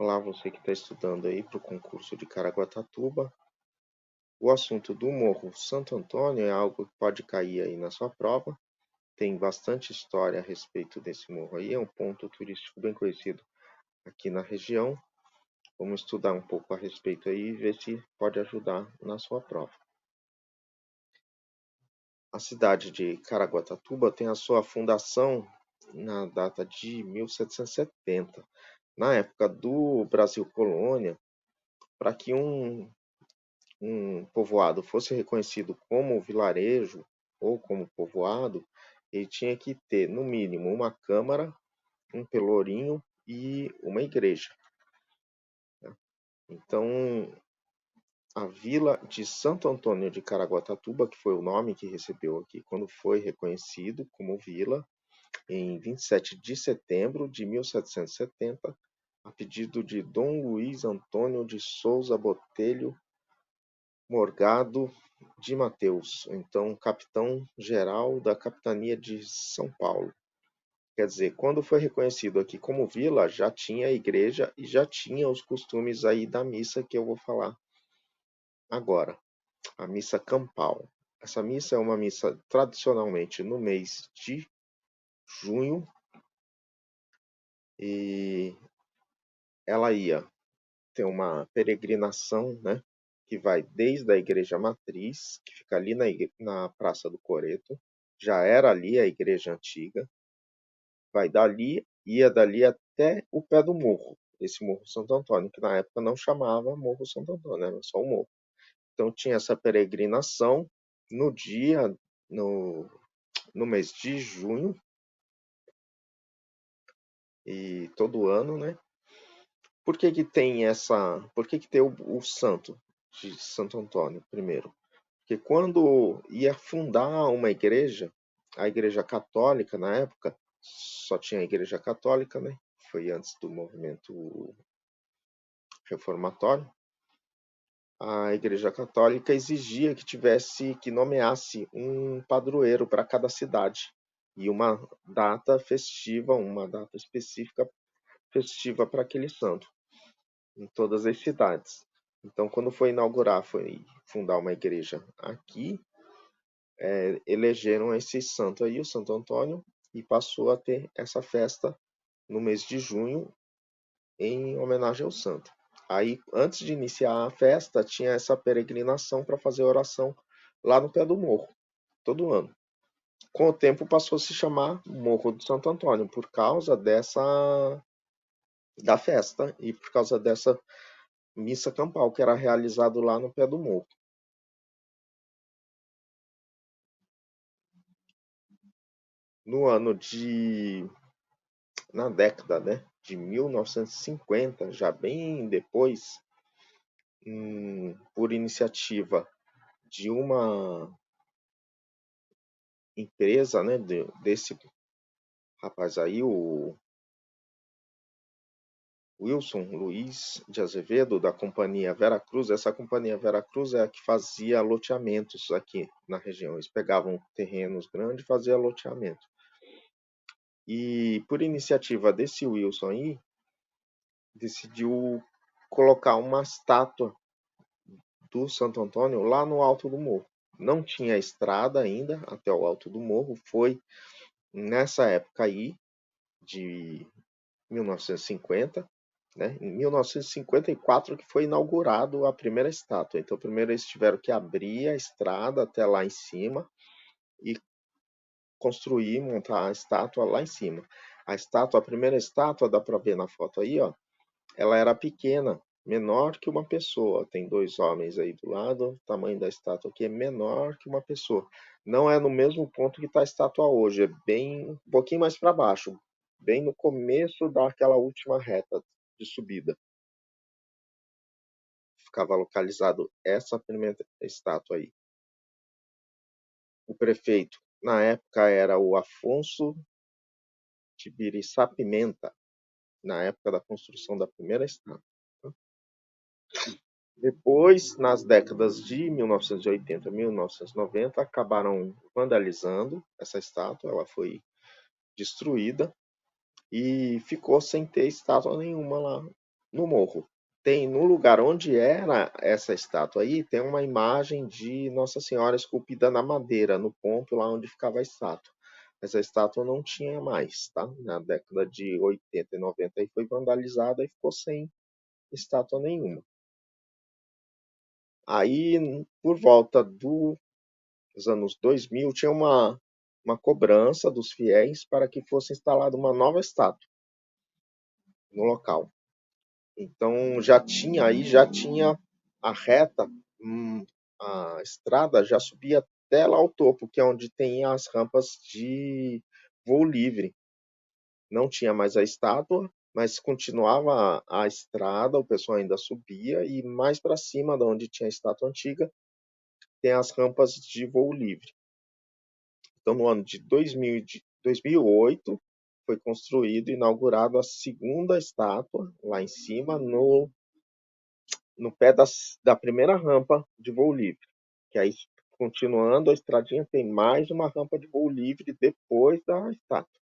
Olá, você que está estudando aí para o concurso de Caraguatatuba. O assunto do Morro Santo Antônio é algo que pode cair aí na sua prova. Tem bastante história a respeito desse morro aí, é um ponto turístico bem conhecido aqui na região. Vamos estudar um pouco a respeito aí e ver se pode ajudar na sua prova. A cidade de Caraguatatuba tem a sua fundação na data de 1770. Na época do Brasil Colônia, para que um povoado fosse reconhecido como vilarejo ou como povoado, ele tinha que ter, no mínimo, uma câmara, um pelourinho e uma igreja. Então, a vila de Santo Antônio de Caraguatatuba, que foi o nome que recebeu aqui quando foi reconhecido como vila, em 27 de setembro de 1770, a pedido de Dom Luiz Antônio de Souza Botelho Morgado de Mateus, então capitão-geral da capitania de São Paulo. Quer dizer, quando foi reconhecido aqui como vila, já tinha a igreja e já tinha os costumes aí da missa que eu vou falar agora, a missa campal. Essa missa é uma missa tradicionalmente no mês de junho e ela ia ter uma peregrinação, né, que vai desde a igreja matriz, que fica ali na Praça do Coreto, já era ali a igreja antiga, vai dali, ia dali até o pé do morro, esse Morro Santo Antônio, que na época não chamava Morro Santo Antônio, era só o morro. Então tinha essa peregrinação no dia, no, no mês de junho, e todo ano, né? Por que que tem essa, por que que tem o santo de Santo Antônio primeiro? Porque quando ia fundar uma igreja, a igreja católica na época, só tinha a igreja católica, né? Foi antes do movimento reformatório. A igreja católica exigia que nomeasse um padroeiro para cada cidade e uma data festiva, uma data específica festiva para aquele santo, em todas as cidades. Então, quando foi fundar uma igreja aqui, elegeram esse santo aí, o Santo Antônio, e passou a ter essa festa no mês de junho em homenagem ao santo. Aí, antes de iniciar a festa, tinha essa peregrinação para fazer oração lá no pé do morro, todo ano. Com o tempo passou a se chamar Morro do Santo Antônio, por causa da festa e por causa dessa missa campal que era realizado lá no pé do morro. No ano de na década, né, de 1950, já bem depois, por iniciativa de uma empresa, né, desse rapaz aí, o Wilson Luiz de Azevedo, da companhia Veracruz. Essa companhia Veracruz é a que fazia loteamentos aqui na região. Eles pegavam terrenos grandes e faziam loteamento. E por iniciativa desse Wilson aí, decidiu colocar uma estátua do Santo Antônio lá no alto do morro. Não tinha estrada ainda até o alto do morro. Foi nessa época aí, de 1950, né? Em 1954 que foi inaugurado a primeira estátua. Então, primeiro eles tiveram que abrir a estrada até lá em cima e construir, montar a estátua lá em cima. A estátua, a primeira estátua, dá para ver na foto aí, ó, ela era pequena, menor que uma pessoa. Tem dois homens aí do lado, o tamanho da estátua aqui é menor que uma pessoa. Não é no mesmo ponto que está a estátua hoje, é bem um pouquinho mais para baixo, bem no começo daquela última reta de subida. Ficava localizado essa primeira estátua aí. O prefeito, na época, era o Afonso Tibiriçá Pimenta, na época da construção da primeira estátua. Depois, nas décadas de 1980 e 1990, acabaram vandalizando essa estátua, ela foi destruída e ficou sem ter estátua nenhuma lá no morro, tem no lugar onde era essa estátua aí, tem uma imagem de Nossa Senhora esculpida na madeira, no ponto lá onde ficava a estátua. Essa estátua não tinha mais, tá? Na década de 80 e 90 aí foi vandalizada e ficou sem estátua nenhuma. Aí, por volta dos anos 2000, tinha uma cobrança dos fiéis para que fosse instalada uma nova estátua no local. Então já tinha a reta, a estrada já subia até lá ao topo, que é onde tem as rampas de voo livre. Não tinha mais a estátua, mas continuava a estrada, o pessoal ainda subia, e mais para cima, da onde tinha a estátua antiga, tem as rampas de voo livre. Então, no ano de 2008, foi construído e inaugurado a segunda estátua, lá em cima, no pé da primeira rampa de voo livre. Que aí, continuando a estradinha, tem mais uma rampa de voo livre depois da estátua.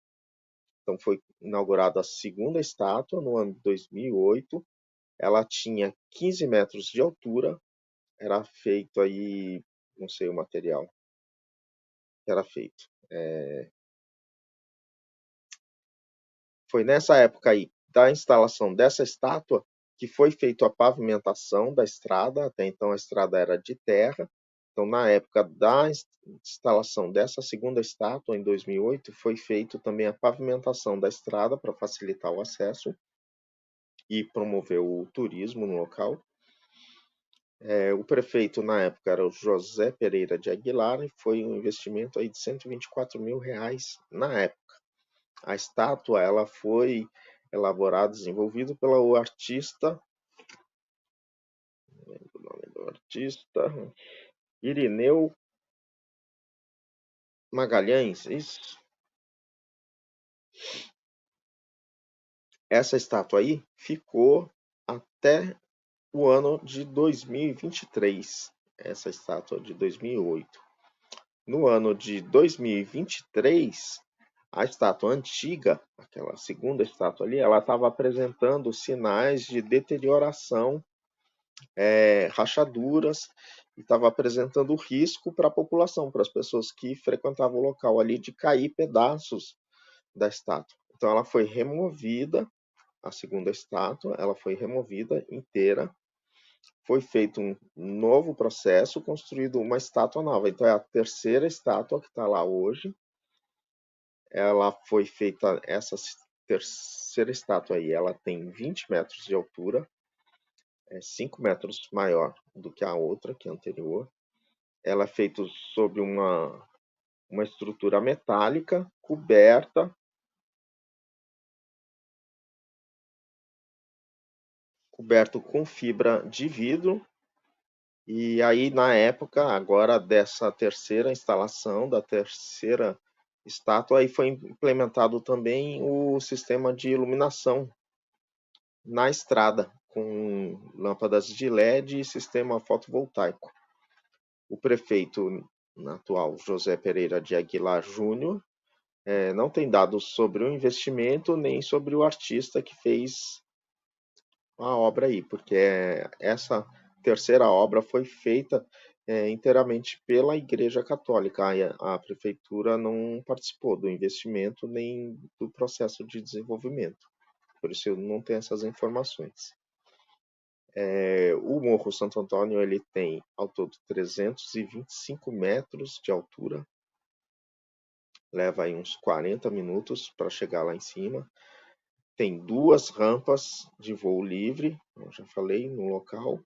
Então, foi inaugurada a segunda estátua no ano de 2008. Ela tinha 15 metros de altura. Era feito aí, não sei o material que era feito. Foi nessa época aí da instalação dessa estátua que foi feita a pavimentação da estrada. Até então a estrada era de terra. Então, na época da instalação dessa segunda estátua, em 2008, foi feito também a pavimentação da estrada para facilitar o acesso e promover o turismo no local. O prefeito na época era o José Pereira de Aguilar e foi um investimento aí de R$ 124.000 na época. A estátua ela foi elaborada, desenvolvida pelo artista, não lembro o nome do artista, Irineu Magalhães. Isso. Essa estátua aí ficou até o ano de 2023. Essa estátua de 2008. No ano de 2023, a estátua antiga, aquela segunda estátua ali, ela estava apresentando sinais de deterioração, rachaduras, e estava apresentando risco para a população, para as pessoas que frequentavam o local ali, de cair pedaços da estátua. Então ela foi removida, a segunda estátua, ela foi removida inteira, foi feito um novo processo, construído uma estátua nova. Então é a terceira estátua que está lá hoje. Ela foi feita, essa terceira estátua aí, ela tem 20 metros de altura, 5 metros maior do que a outra, que é a anterior. Ela é feita sobre uma estrutura metálica, coberto com fibra de vidro. E aí, na época, agora dessa terceira instalação, da terceira estátua, aí foi implementado também o sistema de iluminação na estrada, com lâmpadas de LED e sistema fotovoltaico. O prefeito atual, José Pereira de Aguilar Júnior, não tem dados sobre o investimento nem sobre o artista que fez a obra aí, porque essa terceira obra foi feita inteiramente pela Igreja Católica. A prefeitura não participou do investimento nem do processo de desenvolvimento. Por isso eu não tenho essas informações. O Morro Santo Antônio ele tem ao todo 325 metros de altura. Leva aí uns 40 minutos para chegar lá em cima. Tem 2 rampas de voo livre, como já falei, no local.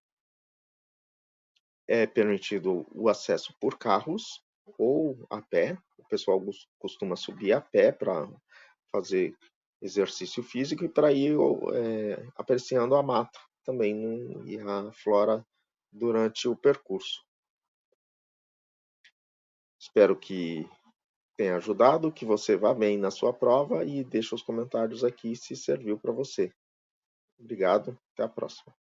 É permitido o acesso por carros ou a pé. O pessoal costuma subir a pé para fazer exercício físico e para ir apreciando a mata também e a flora durante o percurso. Espero que tenha ajudado, que você vá bem na sua prova e deixe os comentários aqui se serviu para você. Obrigado, até a próxima.